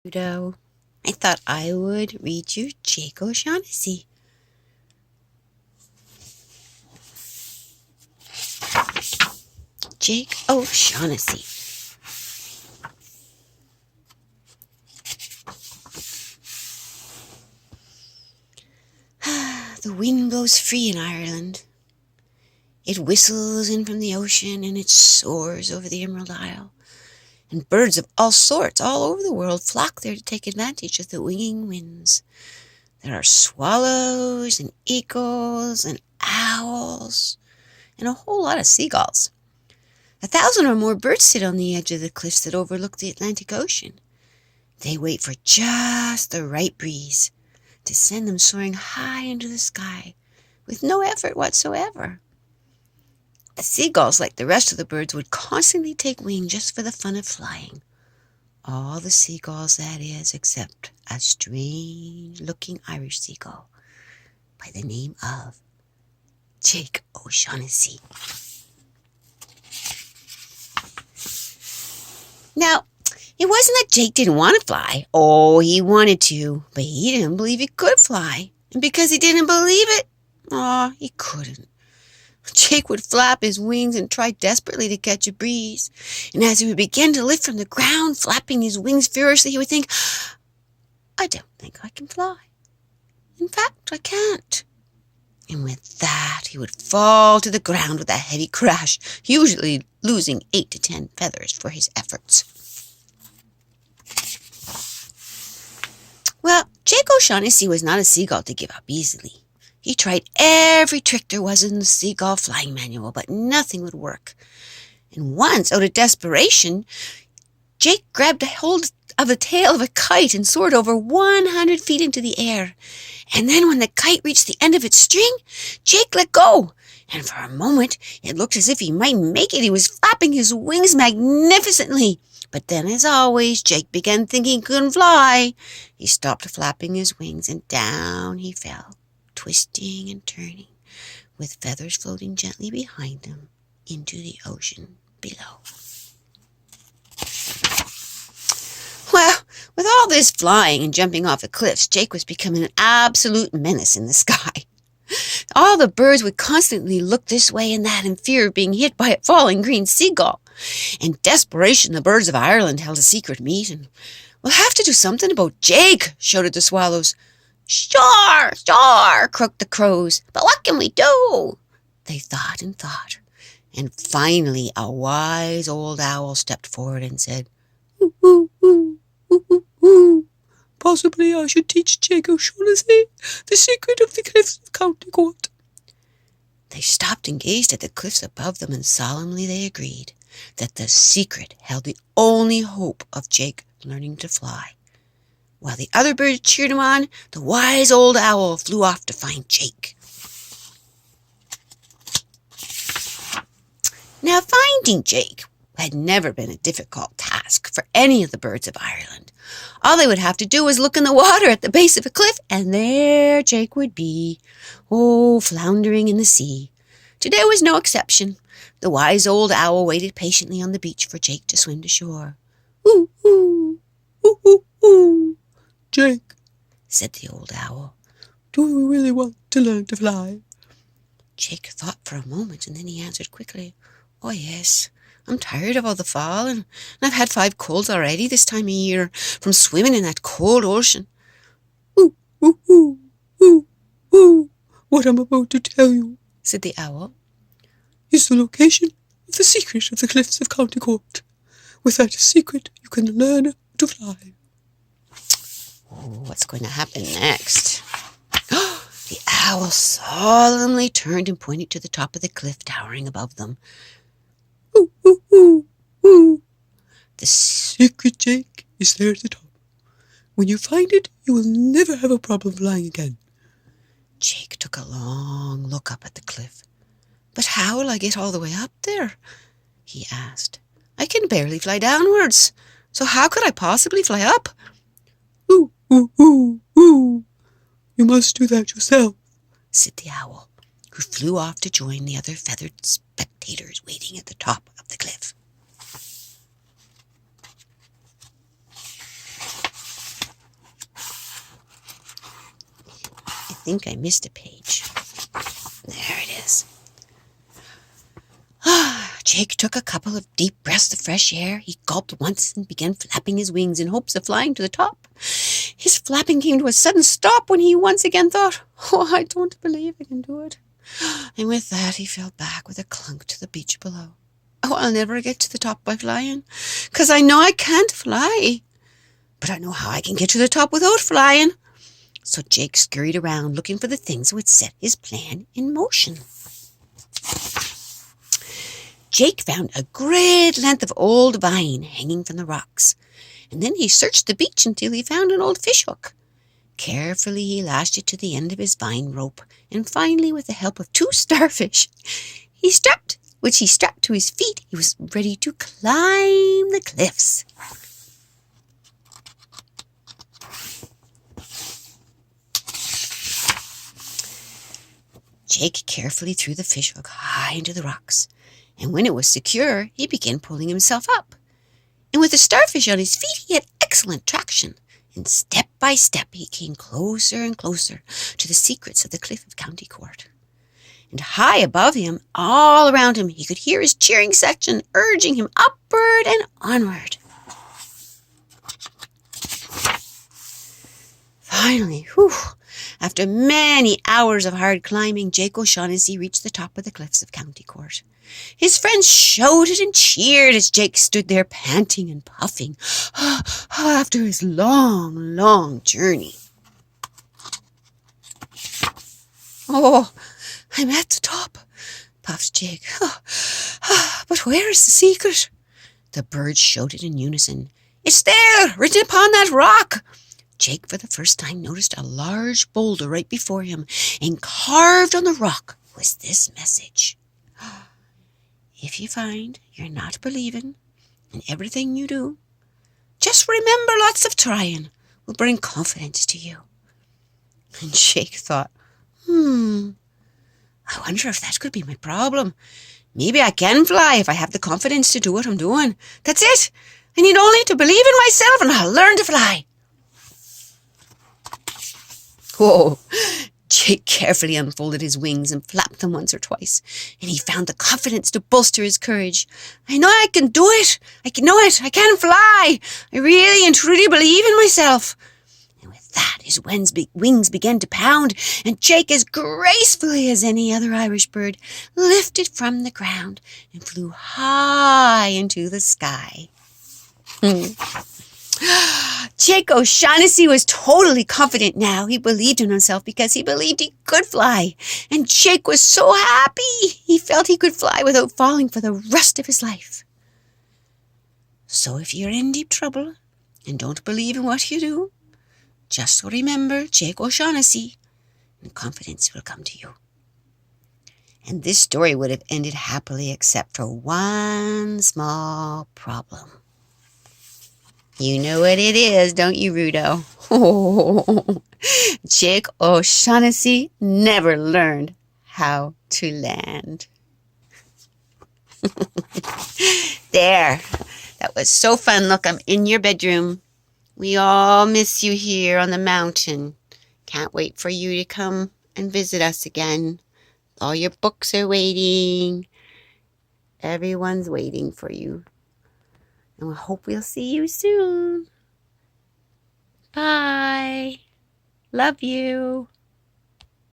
Rudo. I thought I would read you Jake O'Shaughnessy. Jake O'Shaughnessy. The wind blows free in Ireland. It whistles in from the ocean and it soars over the Emerald Isle. And birds of all sorts all over the world flock there to take advantage of the winging winds. There are swallows and eagles and owls and a whole lot of seagulls. 1,000 or more birds sit on the edge of the cliffs that overlook the Atlantic Ocean. They wait for just the right breeze to send them soaring high into the sky with no effort whatsoever. The seagulls, like the rest of the birds, would constantly take wing just for the fun of flying. All the seagulls, that is, except a strange-looking Irish seagull by the name of Jake O'Shaughnessy. Now, it wasn't that Jake didn't want to fly. Oh, he wanted to, but he didn't believe he could fly. And because he didn't believe it, he couldn't. Jake would flap his wings and try desperately to catch a breeze. And as he would begin to lift from the ground, flapping his wings furiously, he would think, I don't think I can fly. In fact, I can't. And with that, he would fall to the ground with a heavy crash, usually losing 8 to 10 feathers for his efforts. Well, Jake O'Shaughnessy was not a seagull to give up easily. He tried every trick there was in the seagull flying manual, but nothing would work. And once, out of desperation, Jake grabbed a hold of the tail of a kite and soared over 100 feet into the air. And then when the kite reached the end of its string, Jake let go. And for a moment, it looked as if he might make it. He was flapping his wings magnificently. But then, as always, Jake began thinking he couldn't fly. He stopped flapping his wings, and down he fell, twisting and turning, with feathers floating gently behind him into the ocean below. Well, with all this flying and jumping off the cliffs, Jake was becoming an absolute menace in the sky. All the birds would constantly look this way and that in fear of being hit by a falling green seagull. In desperation, the birds of Ireland held a secret meeting. We'll have to do something about Jake, shouted the swallows. Sure, croaked the crows. But what can we do? They thought and thought. And finally, a wise old owl stepped forward and said, Ooh, ooh, ooh, ooh, ooh, ooh. Possibly I should teach Jake O'Shaughnessy the secret of the cliffs of County Court. They stopped and gazed at the cliffs above them, and solemnly they agreed that the secret held the only hope of Jake learning to fly. While the other birds cheered him on, the wise old owl flew off to find Jake. Now, finding Jake had never been a difficult task for any of the birds of Ireland. All they would have to do was look in the water at the base of a cliff, and there Jake would be, floundering in the sea. Today was no exception. The wise old owl waited patiently on the beach for Jake to swim to shore. Ooh, ooh, ooh, ooh, ooh. Jake, said the old owl, do you really want to learn to fly? Jake thought for a moment, and then he answered quickly, Oh, yes. I'm tired of all the fall, and I've had 5 colds already this time of year from swimming in that cold ocean. Ooh, ooh, ooh, ooh, ooh. What I'm about to tell you, said the owl, is the location of the secret of the cliffs of County Court. With that secret, you can learn to fly. Oh, what's going to happen next? The owl solemnly turned and pointed to the top of the cliff towering above them. Ooh, ooh, ooh, ooh. The secret, Jake, is there at the top. When you find it, you will never have a problem flying again. Jake took a long look up at the cliff. But how will I get all the way up there? He asked. I can barely fly downwards, so how could I possibly fly up? Ooh, ooh, ooh, ooh. You must do that yourself, said the owl, who flew off to join the other feathered spectators waiting at the top of the cliff. think I missed a page. There it is. Jake took a couple of deep breaths of fresh air. He gulped once and began flapping his wings in hopes of flying to the top. His flapping came to a sudden stop when he once again thought, "Oh, I don't believe I can do it." And with that, he fell back with a clunk to the beach below. "Oh, I'll never get to the top by flying, 'cause I know I can't fly. But I know how I can get to the top without flying." So Jake scurried around looking for the things that would set his plan in motion. Jake found a great length of old vine hanging from the rocks, and then he searched the beach until he found an old fishhook. Carefully he lashed it to the end of his vine rope, and finally, with the help of 2 starfish, he strapped to his feet, he was ready to climb the cliffs. Jake carefully threw the fishhook high into the rocks, and when it was secure, he began pulling himself up. And with the starfish on his feet, he had excellent traction, and step by step he came closer and closer to the secrets of the cliff of County Court. And high above him, all around him, he could hear his cheering section urging him upward and onward. Finally, after many hours of hard climbing, Jake O'Shaughnessy reached the top of the cliffs of County Court. His friends shouted and cheered as Jake stood there panting and puffing after his long, long journey. "Oh, I'm at the top," puffed Jake. "But where is the secret?" The birds shouted in unison. "It's there, written upon that rock." Jake for the first time noticed a large boulder right before him, and carved on the rock was this message: "If you find you're not believing in everything you do, just remember lots of trying will bring confidence to you." And Jake thought, I wonder if that could be my problem. Maybe I can fly if I have the confidence to do what I'm doing. That's it. I need only to believe in myself and I'll learn to fly. Whoa. Jake carefully unfolded his wings and flapped them once or twice, and he found the confidence to bolster his courage. "I know I can do it. I can know it. I can fly. I really and truly believe in myself." And with that, his wings began to pound, and Jake, as gracefully as any other Irish bird, lifted from the ground and flew high into the sky. Jake O'Shaughnessy was totally confident now. He believed in himself because he believed he could fly. And Jake was so happy. He felt he could fly without falling for the rest of his life. So if you're in deep trouble and don't believe in what you do, just remember Jake O'Shaughnessy, and confidence will come to you. And this story would have ended happily except for one small problem. You know what it is, don't you, Rudo? Jake O'Shaughnessy never learned how to land. There. That was so fun. Look, I'm in your bedroom. We all miss you here on the mountain. Can't wait for you to come and visit us again. All your books are waiting. Everyone's waiting for you. And we hope we'll see you soon. Bye. Love you.